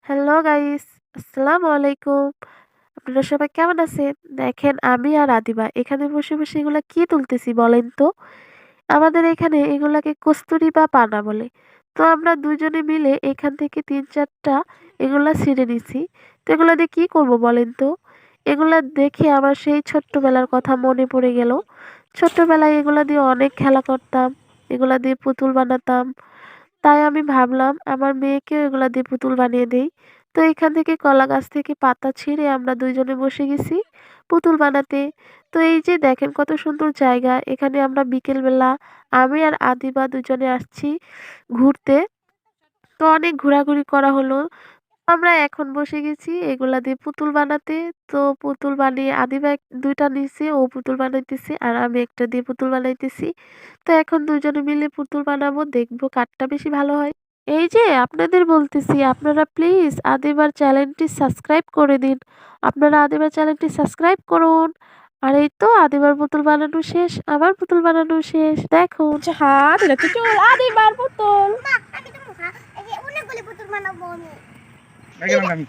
Hello guys, আসসালামু আলাইকুম। আপনারা সবাই কেমন আছেন? দেখেন আমি আর আদিবা এখানে বসে বসে এগুলা কি তুলতেছি বলেন তো? আমাদের এখানে এগুলাকে কস্তুরী বা পানা বলে। তো আমরা দুজনে মিলে এখান থেকে ৩-৪টা এগুলা ছিঁড়ে নিছি। তো এগুলা দিয়ে কি করব বলেন তো? এগুলা দেখে আমার সেই ছোট্টবেলার কথা মনে পড়ে গেল। ছোট্টবেলায় এগুলা দিয়ে অনেক খেলা করতাম। এগুলা দিয়ে পুতুল বানাতাম। তাই আমি ভাবলাম আমার মেয়েকেও এগুলা দিয়ে পুতুল বানিয়ে দেই। তো এখান থেকে কলা গাছ থেকে পাতা ছিঁড়ে আমরা দুইজনে বসে গেছি পুতুল বানাতে। তো এই যে দেখেন কত সুন্দর জায়গা। এখানে আমরা বিকেলবেলা আমি আর আদিবা দুজনে আসছি ঘুরতে। তো অনেক ঘোরাঘুরি করা হলো। আমরা এখন বসে গেছি এগুলা দিয়ে পুতুল বানাতে। তো পুতুল বানিয়ে আদিবা ২টা নিছে, ও পুতুল বানাইতেছে আর আমি একটা দিয়ে পুতুল বানাইতেছি। তো এখন দুজনে মিলে পুতুল বানাবো, দেখবো কারটা বেশি ভালো হয়। এই যে আপনাদের বলতেছি আপনারা প্লিজ আদিবার চ্যানেলটি সাবস্ক্রাইব করে দিন। আপনারা আদিবার চ্যানেলটি সাবস্ক্রাইব করুন। আর এই তো আদিবার পুতুল বানানো শেষ, আমার পুতুল বানানো শেষ। দেখুন হাত এটা তো চুল আদিবার পুতুল। আমি তো মুখা এই যে অনেকগুলো পুতুল বানাবো আমি। আমি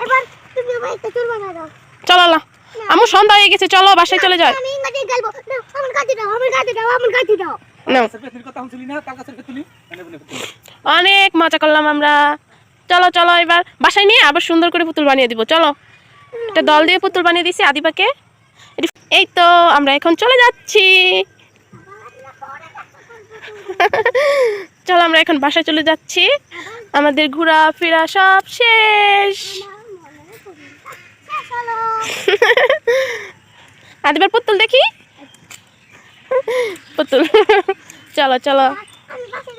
এবার তুমি আমায় একটা চুল বানাও দাও। চলো না, আমু সন্ধ্যা হয়ে গেছে, চলো বাসায় চলে যাই। আমি ইংরেজি গাইবো। দাও, আমার গাড়ি দাও, আমার গাড়ি দাও, আমার গাড়ি দাও। নাও। সেলফি কথা শুনছিলি না? কাল সেলফি তুলি অনেক মজা করলাম আমরা। চলো চলো এবার বাসায় নিয়ে আবার সুন্দর করে পুতুল বানিয়ে দিব। চলো, একটা দল দিয়ে পুতুল বানিয়ে দিছি আদিবাকে। এই তো আমরা এখন চলে যাচ্ছি। চলো আমরা এখন বাসায় চলে যাচ্ছি। আমাদের ঘোরাফেরা সব শেষ। আদিবার পুতুল দেখি, পুতুল। চলো চলো। আমি পাশে